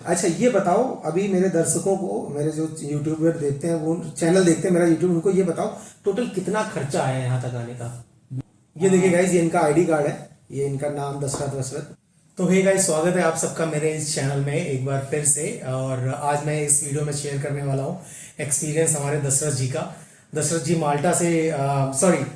अच्छा ये बताओ, अभी मेरे दर्शकों को, मेरे जो यूट्यूबर देखते हैं, वो चैनल देखते हैं मेरा यूट्यूब, उनको ये बताओ टोटल कितना खर्चा आया यहाँ तक आने का। ये देखिए गाइस, ये इनका आईडी कार्ड है, ये इनका नाम दशरथ वशरथ। तो हे गाइस, स्वागत है आप सबका मेरे इस चैनल में एक बार फिर से। और आज मैं इस वीडियो में शेयर करने वाला हूँ एक्सपीरियंस हमारे दशरथ जी का। दशरथ जी माल्टा से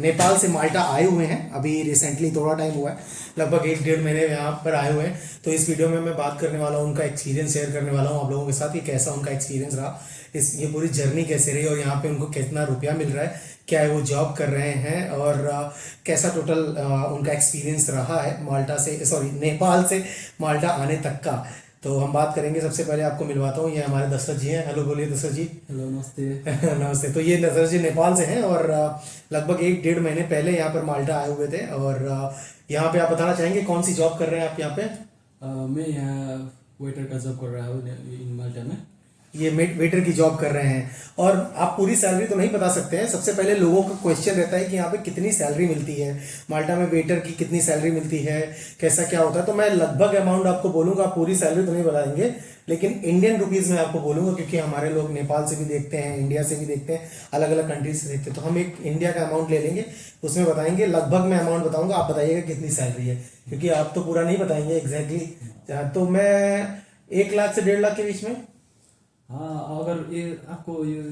नेपाल से माल्टा आए हुए हैं, अभी रिसेंटली थोड़ा टाइम हुआ है, लगभग 1-1.5 महीने यहाँ पर आए हुए हैं। तो इस वीडियो में मैं बात करने वाला हूँ, उनका एक्सपीरियंस शेयर करने वाला हूँ आप लोगों के साथ कि कैसा उनका एक्सपीरियंस रहा, इस ये पूरी जर्नी कैसे रही और यहाँ पे उनको कितना रुपया मिल रहा है, क्या है वो जॉब कर रहे हैं, और कैसा टोटल उनका एक्सपीरियंस रहा है माल्टा से, नेपाल से माल्टा आने तक का। तो हम बात करेंगे। सबसे पहले आपको मिलवाता हूँ, ये हमारे दशरथ जी हैं। हेलो बोलिए दशरथ जी। हेलो, नमस्ते। नमस्ते। तो ये दशरथ जी नेपाल से हैं और लगभग 1-1.5 महीने पहले यहाँ पर माल्टा आए हुए थे। और यहाँ पे आप बताना चाहेंगे कौन सी जॉब कर रहे हैं आप यहाँ पे? मैं यहाँ वेटर का जॉब कर रहा हूँ इन माल्टा में। ये वेटर की जॉब कर रहे हैं और आप पूरी सैलरी तो नहीं बता सकते हैं। सबसे पहले लोगों का क्वेश्चन रहता है कि यहाँ पे कितनी सैलरी मिलती है, माल्टा में वेटर की कितनी सैलरी मिलती है, कैसा क्या होता है। तो मैं लगभग अमाउंट आपको बोलूंगा, पूरी सैलरी तो नहीं बताएंगे, लेकिन इंडियन रुपीज में आपको बोलूंगा, क्योंकि हमारे लोग नेपाल से भी देखते हैं, इंडिया से भी देखते हैं, अलग अलग कंट्रीज से देखते हैं। तो हम एक इंडिया का अमाउंट ले लेंगे, उसमें बताएंगे। लगभग मैं अमाउंट बताऊंगा, आप बताइएगा कितनी सैलरी है, क्योंकि आप तो पूरा नहीं बताएंगे एग्जैक्टली। तो मैं 1 लाख से 1.5 लाख के बीच में। हाँ, अगर ये आपको ये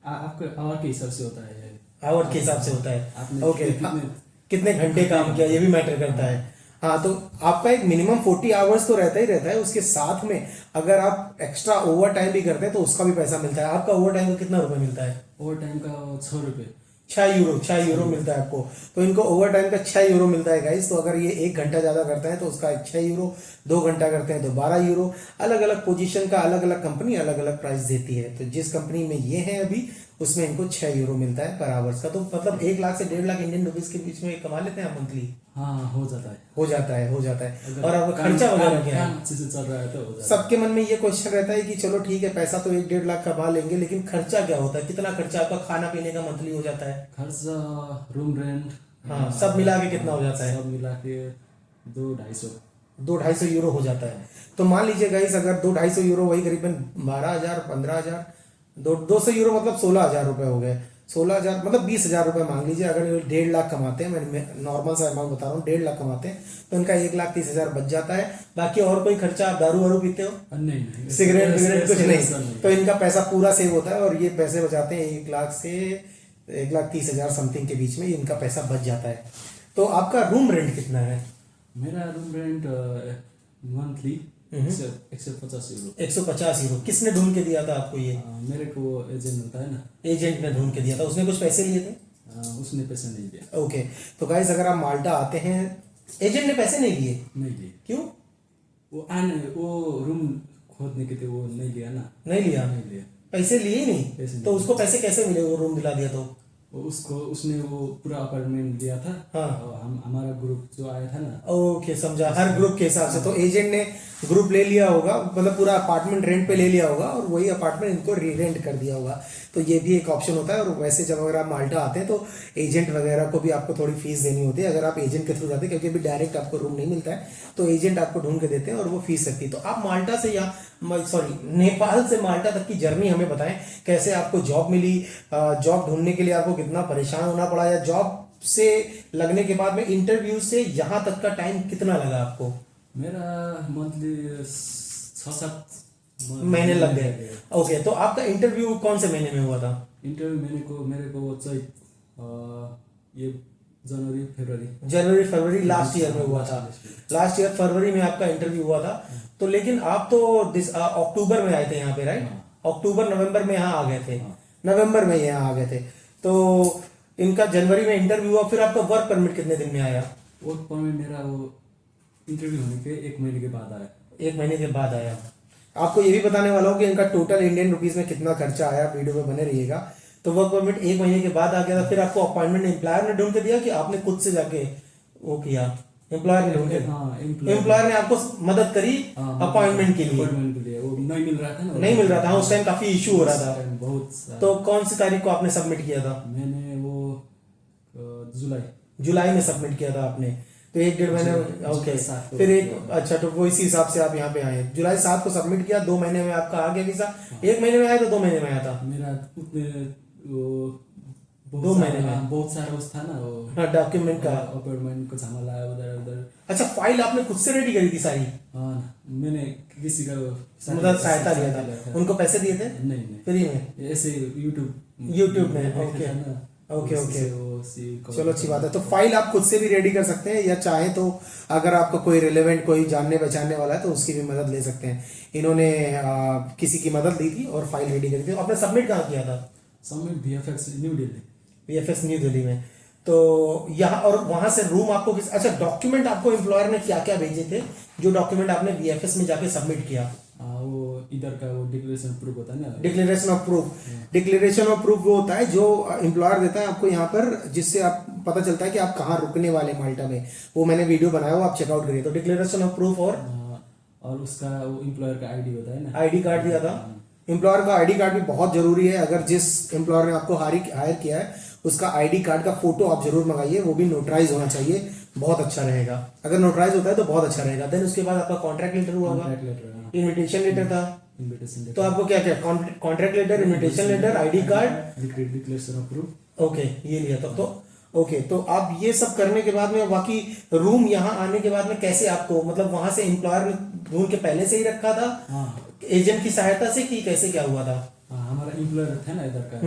आपके आवर के हिसाब से होता है। आवर के हिसाब से होता है, आपने ओके। कितने घंटे काम किया ये भी मैटर करता है। हाँ, तो आपका एक मिनिमम 40 आवर्स तो रहता ही रहता है। उसके साथ में अगर आप एक्स्ट्रा ओवर टाइम भी करते हैं तो उसका भी पैसा मिलता है। आपका ओवर टाइम का कितना रुपए मिलता है? ओवर टाइम का 6 रुपये। 6 यूरो मिलता है आपको। तो इनको ओवर टाइम का 6 यूरो मिलता है गाइस। तो अगर ये 1 घंटा ज्यादा करते हैं तो उसका 6 यूरो, 2 घंटा करते हैं तो 12 यूरो। अलग अलग पोजीशन का अलग अलग कंपनी अलग अलग प्राइस देती है। तो जिस कंपनी में ये है अभी, उसमें इनको 6 यूरो मिलता है पर आवर्स का। तो मतलब 1 लाख से 1.5 लाख इंडियन रुपीज के बीच में कमा लेते हैं आप मंथली। हाँ, हो जाता है। हो जाता है। और आपका खर्चा वगैरह क्या है? अच्छे से चल रहा है तो हो जाता है। सबके मन में ये क्वेश्चन रहता है कि चलो ठीक है, पैसा तो 1-1.5 लाख कमा लेंगे, लेकिन खर्चा क्या होता है? कितना खर्चा आपका खाना पीने का मंथली हो जाता है? खर्चा, रूम रेंट, हाँ, सब मिला के कितना हो जाता है? सब मिला के 200-250। 200-250 यूरो हो जाता है। तो मान लीजिए गाइस, अगर 200-250 यूरो वही करीबन 12,000, 15,000, 200 यूरो मतलब 16,000 रुपए हो गए। 16,000 मतलब 20,000 रुपए मान लीजिए। अगर 1.5 लाख कमाते हैं, मैं नॉर्मल सा अमाउंट बता रहा हूँ, 1.5 लाख कमाते हैं तो इनका 1,30,000 बच जाता है। बाकी और कोई खर्चा, आप दारू वारू पीते हो? नहीं, सिगरेट विगरेट कुछ नहीं। नहीं। तो इनका पैसा पूरा सेव होता है और ये पैसे बचाते हैं 1 लाख से 1,30,000 समथिंग के बीच में इनका पैसा बच जाता है। तो आपका रूम रेंट कितना है? मेरा room rent monthly 150 euro. 150 euro. किसने ढूंढ के दिया था आपको ये? मेरे को एजेंट होता है ना, एजेंट ने ढूंढ के दिया था। उसने कुछ पैसे लिए थे? उसने पैसे नहीं दिया। ओके। तो गाइस, अगर आप माल्टा आते हैं, एजेंट ने पैसे नहीं लिए? नहीं दिए। क्यों? वो रूम खोदने के थे, वो नहीं लिया ना। नहीं लिया? नहीं लिया, पैसे लिए ही नहीं? पैसे तो नहीं। उसको पैसे कैसे मिले, वो रूम दिला दिया तो? उसने वो पूरा अपार्टमेंट दिया था। हाँ। और हमारा ग्रुप जो आया था ना। ओके, समझा। हर ग्रुप के हिसाब से। तो एजेंट ने ग्रुप ले लिया होगा, मतलब पूरा अपार्टमेंट रेंट पे ले लिया होगा और वही अपार्टमेंट इनको री रेंट कर दिया होगा। तो ये भी एक ऑप्शन होता है। और वैसे जब अगर आप माल्टा आते हैं तो एजेंट वगैरह को भी आपको थोड़ी फीस देनी होती है, अगर आप एजेंट के थ्रू जाते हैं, क्योंकि अभी डायरेक्ट आपको रूम नहीं मिलता है। तो एजेंट आपको ढूंढ के देते हैं और वो फीस लगती है। तो आप माल्टा से नेपाल से माल्टा तक की जर्नी हमें बताएं, कैसे आपको जॉब मिली, जॉब ढूंढने के लिए आपको कितना परेशान होना पड़ा, या जॉब से लगने के बाद में इंटरव्यू से यहाँ तक का टाइम कितना लगा आपको? मेरा मंथली 6-7 महीने लग गए। ओके। तो आपका इंटरव्यू कौन से महीने में हुआ था? इंटरव्यू मेरे को वो चाहिए ये जनवरी फरवरी लास्ट ईयर में हुआ था। लास्ट ईयर फरवरी में आपका इंटरव्यू हुआ था। तो लेकिन आप तो अक्टूबर में आए थे यहाँ पे, राइट? अक्टूबर नवंबर में यहाँ आ गए थे। नवंबर में यहाँ आ गए थे। तो इनका जनवरी में इंटरव्यू हुआ। फिर आपका वर्क परमिट कितने दिन में आया? वर्क परमिट मेरा वो इंटरव्यू होने के 1 महीने के बाद आया। 1 महीने के बाद आया। आपको ये भी बताने वाला हूँ कि इनका टोटल इंडियन रुपीज में कितना खर्चा आया। वीडियो में बने रहिएगा। तो वर्क परमिट 1 महीने के बाद आ गया था। फिर आपको अपॉइंटमेंट एम्प्लॉयर ने ढूंढ के दिया कि आपने खुद से जाके वो किया? एम्प्लॉयर ने ढूंढ के, एम्प्लॉयर ने आपको मदद करी अपॉइंटमेंट के लिए? वो नहीं मिल रहा था ना, नहीं मिल रहा था। उस टाइम काफी इशू हो रहा था बहुत। तो कौन सी तारीख को आपने सबमिट किया था? मैंने वो जुलाई जुलाई में सबमिट किया था आपने। तो 1-1.5 महीने जुलाई ओके 7 को फिर एक अच्छा तो वो इसी हिसाब से आप यहाँ पे आए जुलाई 7 को सबमिट किया 2 महीने में आपका आ गया वीजा 1 महीने में आया तो 2 महीने में आया था मेरा उतने वो 2 महीने में बहुत सारा उस था ना वो हाँ डॉक्यूमेंट का अपॉइंटमेंट को झमेला है उधर उधर। अच्छा फाइल आपने खुद से रेडी करी थी सारी हाँ मैंने किसी का मतलब सहायता लिया था उनको पैसे दिए थे नहीं नहीं फ्री में ऐसे यूट्यूब में ओके ओके ओके चलो अच्छी बात है तो फाइल आप खुद से भी रेडी कर सकते हैं या चाहे तो अगर आपको कोई रिलेवेंट कोई जानने पहचानने वाला है तो उसकी भी मदद ले सकते हैं इन्होंने किसी की मदद ली थी और फाइल रेडी करी थी आपने सबमिट कहाँ किया था submit VFX new Delhi VFX new Delhi में तो यहाँ और वहां से रूम आपको अच्छा डॉक्यूमेंट आपको एम्प्लॉयर ने क्या क्या भेजे थे जो डॉक्यूमेंट आपने VFS में जाके सबमिट किया वो इधर का वो डिक्लेरेशन प्रूफ होता है ना डिक्लेरेशन ऑफ प्रूफ वो होता है जो एम्प्लॉयर देता है आपको यहाँ पर जिससे आप पता चलता है कि आप कहाँ रुकने वाले माल्टा में वो मैंने वीडियो बनाया वो आप चेकआउट करिए तो डिक्लेरेशन ऑफ प्रूफ और उसका वो एम्प्लॉयर का आईडी होता है ना आईडी कार्ड दिया था एम्प्लॉयर का आईडी कार्ड भी बहुत जरूरी है अगर जिस एम्प्लॉयर ने आपको हायर किया है उसका आईडी कार्ड का फोटो आप जरूर मंगाइए वो भी नोटराइज होना चाहिए बहुत अच्छा रहेगा अगर नोटराइज होता है तो बहुत अच्छा रहेगा देन उसके बाद आपका कॉन्ट्रैक्ट लेटर हुआ होगा इन्विटेशन लेटर था इनविटेशन तो आपको क्या क्या contract letter invitation letter ID card declaration of proof okay ये लिया था तो ओके तो आप ये सब करने के बाद में बाकी रूम यहाँ आने के बाद में कैसे आपको मतलब वहां से एम्प्लॉयर ने ढूंढ के पहले से ही रखा था एजेंट की सहायता से कि कैसे क्या हुआ था हमारा एम्प्लॉयर था ना इधर का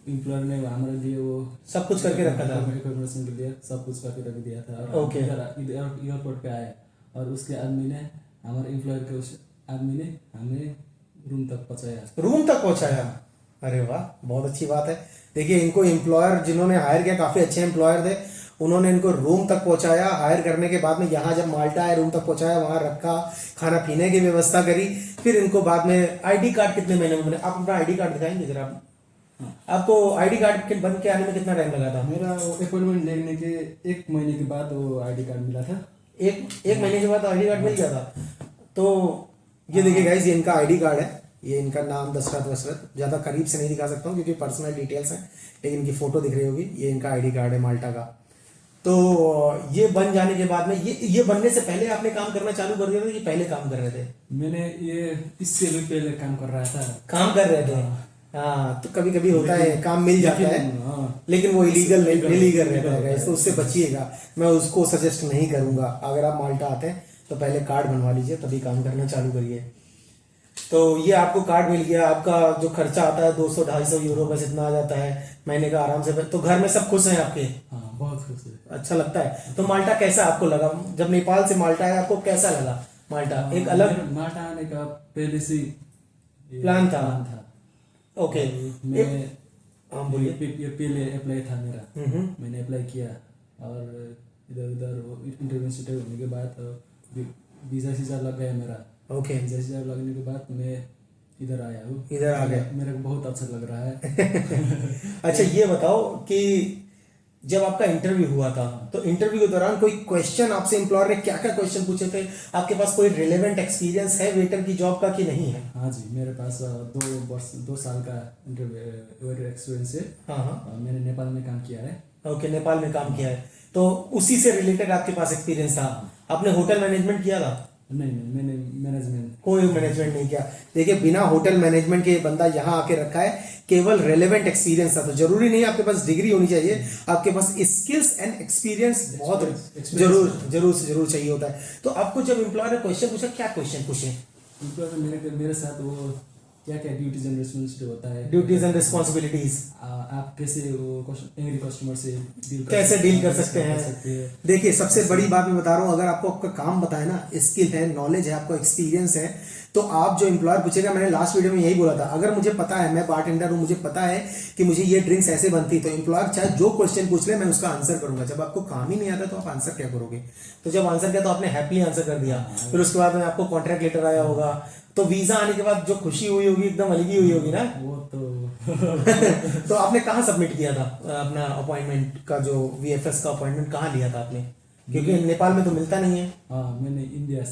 एम्प्लॉयर ने हमारे लिए वो सब कुछ करके रखा था एकोमोडेशन के लिए सब कुछ करके रख दिया था और ओके इधर एयरपोर्ट पे आए और उसके आदमी ने हमारे एम्प्लॉयर के उस आदमी ने हमें रूम तक पहुंचाया अरे वाह बहुत अच्छी बात है देखिए इनको एम्प्लॉयर जिन्होंने हायर किया काफी अच्छे एम्प्लॉयर थे उन्होंने इनको रूम तक पहुंचाया हायर करने के बाद में यहाँ जब माल्टा आए रूम तक पहुंचाया वहां रखा खाना पीने की व्यवस्था करी फिर इनको बाद में आईडी कार्ड कितने महीने में बने आप अपना आईडी कार्ड दिखाएंगे जरा आपको आईडी कार्ड बन के आने में कितना टाइम लगा था मेरा अपॉइंटमेंट लेने के 1 महीने के बाद वो आईडी कार्ड मिला था एक महीने के बाद आईडी कार्ड मिल गया था तो ये देखिए गाइस ये इनका आईडी कार्ड है ये इनका नाम दशरथ वशरथ ज्यादा करीब से नहीं दिखा सकता हूँ क्योंकि पर्सनल डिटेल्स हैं लेकिन इनकी फोटो दिख रही होगी ये इनका आईडी कार्ड है माल्टा का तो ये बन जाने के बाद में ये बनने से पहले आपने काम करना चालू कर दिया था कि पहले काम कर रहे थे मैंने ये इससे भी पहले काम कर रहा था काम कर रहे थे हाँ तो कभी कभी होता है काम मिल जाता है लेकिन वो इलीगल रहता है तो उससे बचिएगा मैं उसको सजेस्ट नहीं करूंगा अगर आप माल्टा आते हैं तो पहले कार्ड बनवा लीजिए तभी काम करना चालू करिए तो ये आपको कार्ड मिल गया आपका जो खर्चा आता है 200-250 यूरो बस इतना आ जाता है महीने का आराम से तो घर में सब खुश हैं आपके बहुत खुश है अच्छा लगता है तो माल्टा कैसा आपको लगा जब नेपाल से माल्टा आया आपको कैसा लगा माल्टा एक अलग माल्टा आने का पहले से प्लान था ओके मैं बोलिए ये पहले अप्लाई था मेरा मैंने अप्लाई किया और इधर उधर इंटरव्यू होने के बाद वीजा लग गया मेरा ओके वीजा लगने के बाद मैं इधर आया हूँ इधर आ गए मेरे को बहुत अच्छा लग रहा है अच्छा ये बताओ कि जब आपका इंटरव्यू हुआ था तो इंटरव्यू के दौरान कोई क्वेश्चन आपसे एम्प्लॉयर ने क्या क्या क्वेश्चन पूछे थे आपके पास कोई रिलेवेंट एक्सपीरियंस है वेटर की जॉब का कि नहीं है हाँ जी मेरे पास 2 साल का इंटरव्यू एक्सपीरियंस है हाँ मैंने नेपाल में काम किया है ओके नेपाल में काम किया है तो उसी से रिलेटेड आपके पास एक्सपीरियंस था आपने होटल मैनेजमेंट किया था नहीं मैंने मैनेजमेंट कोई मैनेजमेंट नहीं किया देखिए बिना होटल मैनेजमेंट के बंदा यहाँ आके रखा है केवल रेलेवेंट एक्सपीरियंस था तो जरूरी नहीं आपके पास डिग्री होनी चाहिए आपके पास स्किल्स एंड एक्सपीरियंस बहुत जरूर चाहिए होता है तो आपको जब एम्प्लॉयर ने क्वेश्चन पूछा क्या क्वेश्चन पूछे एम्प्लॉयर मेरे साथ वो क्या क्या ड्यूटीज एंड रिस्पॉन्सिबिलिटी होता है ड्यूटीज एंड रिस्पॉन्सिबिलिटीज आप कैसे वो एंग्री कस्टमर से कैसे डील कर सकते हैं देखिए सबसे बड़ी बात मैं बता रहा हूँ अगर आपको आपका काम बताए ना स्किल है नॉलेज है आपको एक्सपीरियंस है तो आप जो एम्प्लॉयर पूछेगा मैंने लास्ट वीडियो में यही बोला था अगर मुझे पता है मैं बारटेंडर हूँ मुझे पता है कि मुझे ये ड्रिंक्स ऐसे बनती तो एम्प्लॉयर चाहे जो क्वेश्चन पूछ ले मैं उसका आंसर करूंगा जब आपको काम ही नहीं आता तो आप आंसर क्या करोगे तो जब आंसर किया तो आपने हैप्पी आंसर कर दिया फिर उसके बाद में आपको कॉन्ट्रैक्ट लेटर आया होगा तो वीजा आने के बाद जो खुशी हुई होगी एकदम अलग ही हुई होगी ना वो तो तो आपने कहाँ सबमिट किया था अपना अपॉइंटमेंट का जो VFS का अपॉइंटमेंट कहाँ लिया था आपने क्योंकि नेपाल में तो मिलता नहीं है मैंने इंडिया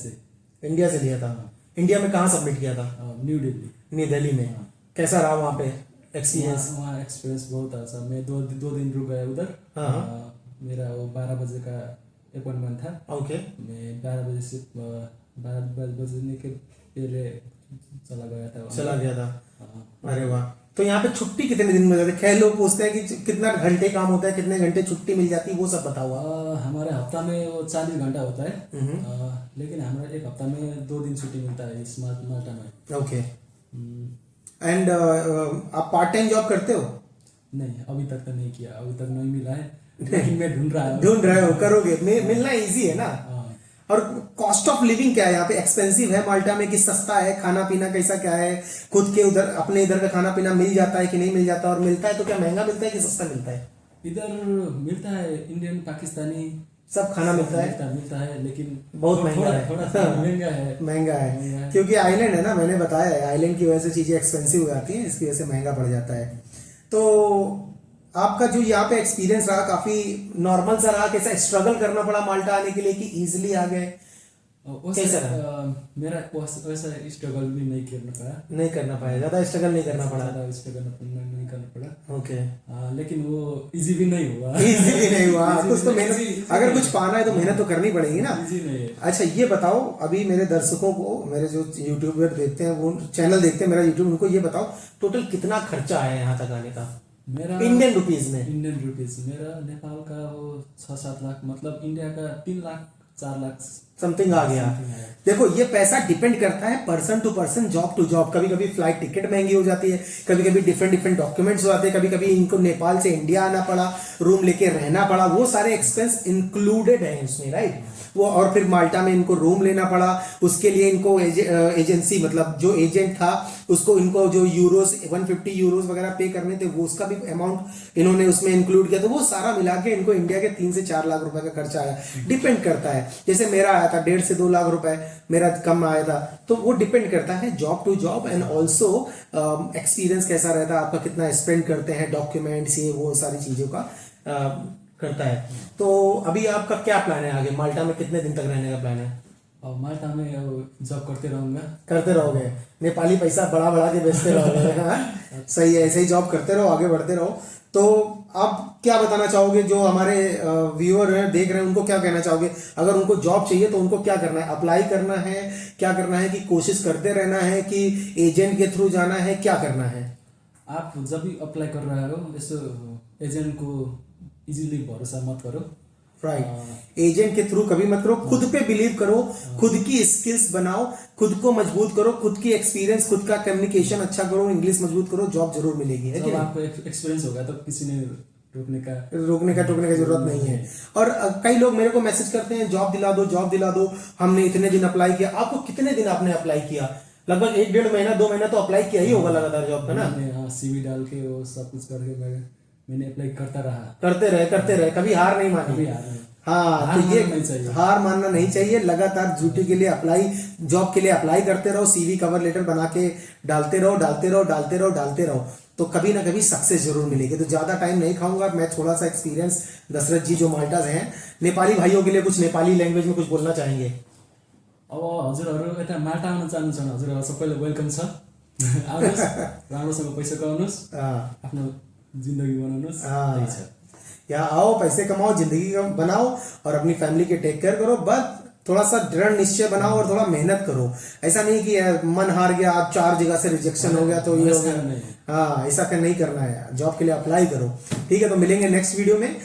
से लिया था इंडिया में कहाँ सबमिट किया था न्यू दिल्ली में कैसा रहा वहाँ पे एक्सपीरियंस वहाँ एक्सपीरियंस बहुत अच्छा मैं 2 दिन रुक गया उधर मेरा वो 12 बजे का अपॉइंटमेंट था। ओके। मैं 12 बजे से 12 बजने के पहले चला गया था वहाँ। चला गया था। हाँ। अरे वाह। तो यहाँ पे छुट्टी कितने दिन मिल जाती है? खैर लोग पूछते हैं कि कितना घंटे काम होता है, कितने घंटे छुट्टी मिल जाती है, वो सब बताओ आप। हमारे हफ्ता में वो 40 घंटा होता है। लेकिन हमारे एक हफ्ता में 2 दिन छुट्टी मिलता है इस माल्टा में। ओके। एंड आप पार्ट टाइम जॉब करते हो? नहीं, अभी तक तो नहीं किया, अभी तक नहीं मिला है, लेकिन मैं ढूंढ रहा हूँ। ढूंढ रहे हो, करोगे, मिलना इजी है ना। हाँ। और कॉस्ट ऑफ लिविंग क्या है यहाँ पे? एक्सपेंसिव है माल्टा में कि सस्ता है? खाना पीना कैसा क्या है? खुद के उधर अपने इधर का खाना पीना मिल जाता है कि नहीं मिल जाता? और मिलता है तो क्या महंगा मिलता है कि सस्ता मिलता है? इधर मिलता है इंडियन पाकिस्तानी सब खाना मिलता है। मिलता है, लेकिन बहुत महंगा है। थोड़ा सा महंगा है। महंगा है क्योंकि आइलैंड है ना, मैंने बताया है, आइलैंड की वजह से चीजें एक्सपेंसिव हो जाती हैं, इसकी वजह से महंगा पड़ जाता है। तो आपका जो यहाँ पे एक्सपीरियंस रहा काफी नॉर्मल सा रहा? कैसा स्ट्रगल करना पड़ा माल्टा आने के लिए कि इजीली आ गए? कैसा रहा? मेरा वैसा स्ट्रगल भी नहीं करना पड़ा। नहीं करना पाया, ज्यादा स्ट्रगल नहीं करना पड़ा। ज्यादा स्ट्रगल नहीं करना पड़ा। ओके। लेकिन वो इजी भी नहीं हुआ। इजी भी नहीं हुआ। Easy कुछ तो भी मेहनत, नहीं, अगर कुछ पाना है तो मेहनत तो करनी पड़ेगी ना। इजी नहीं है। अच्छा ये बताओ, अभी मेरे दर्शकों को, मेरे जो यूट्यूबर देखते हैं, वो चैनल देखते हैं मेरा यूट्यूब, उनको ये बताओ टोटल कितना खर्चा आया यहाँ तक आने का मेरा इंडियन रुपीज में? इंडियन रुपीज मेरा नेपाल का वो 6-7 लाख, मतलब इंडिया का 3 लाख 4 लाख समथिंग आ गया। देखो ये पैसा डिपेंड करता है person to person, job to job. कभी कभी फ्लाइट टिकट महंगी हो जाती है, कभी कभी डिफरेंट डिफरेंट डॉक्यूमेंट्स हो जाते हैं, कभी कभी इनको नेपाल से इंडिया आना पड़ा, रूम लेके रहना पड़ा, वो सारे एक्सपेंस इंक्लूडेड है इसमें, राइट? वो और फिर माल्टा में इनको रूम लेना पड़ा, उसके लिए इनको एजेंसी, मतलब जो एजेंट था उसको, इनको जो यूरोस 150 यूरोस वगैरह पे करने थे, वो उसका भी अमाउंट इन्होंने उसमें इंक्लूड किया। तो वो सारा मिला के इनको इंडिया के 3 से 4 लाख रुपए का खर्चा आया। डिपेंड करता है, जैसे मेरा आया था 1.5 से 2 लाख रुपए, मेरा कम आया था। तो वो डिपेंड करता है job to job, and also experience कैसा रहता है आपका, कितना स्पेंड करते हैं, डॉक्यूमेंट्स, ये वो सारी चीजों का करता है। तो अभी आपका क्या प्लान है आगे? माल्टा में कितने दिन तक रहने का प्लान है? और माल्टा में जॉब करते रहूंगा। करते रहोगे? नेपाली पैसा बढ़ा बढ़ा के बेचते रहोगे? हाँ? सही है, ऐसे ही जॉब करते रहो, आगे बढ़ते रहो। तो आप क्या बताना चाहोगे जो हमारे व्यूअर हैं, देख रहे हैं, उनको क्या कहना चाहोगे? अगर उनको जॉब चाहिए तो उनको क्या करना है? अप्लाई करना है, क्या करना है, कि कोशिश करते रहना है, कि एजेंट के थ्रू जाना है, क्या करना है? आप जब भी अप्लाई कर रहे हो, ऐसे एजेंट को इजीली भरोसा मत करो। राइट। एजेंट के थ्रू कभी मत करो, खुद पे बिलीव करो, खुद की स्किल्स बनाओ, खुद को मजबूत करो, खुद की एक्सपीरियंस, खुद का कम्युनिकेशन अच्छा करो, इंग्लिश मजबूत करो, जॉब जरूर मिलेगी। है कि जब आपको एक्सपीरियंस होगा तो किसी ने रोकने का टोकने का जरूरत नहीं है। और कई लोग मेरे को मैसेज करते हैं, जॉब दिला दो, जॉब दिला दो, हमने इतने दिन अप्लाई किया। आपको कितने दिन आपने अप्लाई किया? लगभग 1-1.5 महीना 2 महीना तो अप्लाई किया ही होगा लगातार जॉब का ना? हाँ, सीवी डाल के वो सब कुछ करके मैंने अप्लाई करता रहा। करते रहे, कभी हार नहीं मानी। हाँ, तो ये हार मानना नहीं चाहिए। लगातार ड्यूटी के लिए अप्लाई, जॉब के लिए अप्लाई करते रहो, सीवी कवर लेटर बना के डालते रहो, तो कभी ना कभी सक्सेस जरूर मिलेगी। तो ज्यादा टाइम नहीं खाऊंगा मैं, थोड़ा सा एक्सपीरियंस दशरथ जी जो माल्टा से हैं, नेपाली भाइयों के लिए कुछ नेपाली लैंग्वेज में कुछ बोलना चाहेंगे? अब हजुरहरू यता माल्टा आउन चाहनुहुन्छ भने हजुरहरू सबैलाई वेलकम छ। आउनुहोस्, राम्रोसँग पैसा कमाउनुहोस्, आफ्नो जिन्दगी बनाउनुहोस्। त्यही छ। या आओ, पैसे कमाओ, जिंदगी बनाओ और अपनी फैमिली के टेक केयर करो। बस थोड़ा सा दृढ़ निश्चय बनाओ और थोड़ा मेहनत करो। ऐसा नहीं कि मन हार गया, आप 4 जगह से रिजेक्शन हो गया तो ये हो गया। हाँ, ऐसा नहीं करना है। जॉब के लिए अप्लाई करो। ठीक है, तो मिलेंगे नेक्स्ट वीडियो में।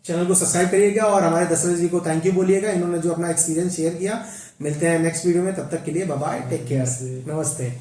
चैनल को सब्सक्राइब करिएगा और हमारे दशरथ जी को थैंक यू बोलिएगा, इन्होंने जो अपना एक्सपीरियंस शेयर किया। मिलते हैं नेक्स्ट वीडियो में, तब तक के लिए बाय बाय, टेक केयर, नमस्ते।